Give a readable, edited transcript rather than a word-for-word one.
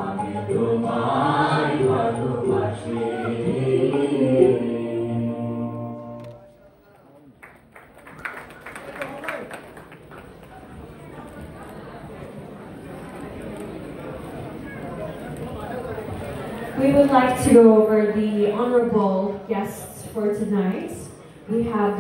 আমি তোমায় ভালোবাসি। We would like to go over the honorable guests for tonight. We have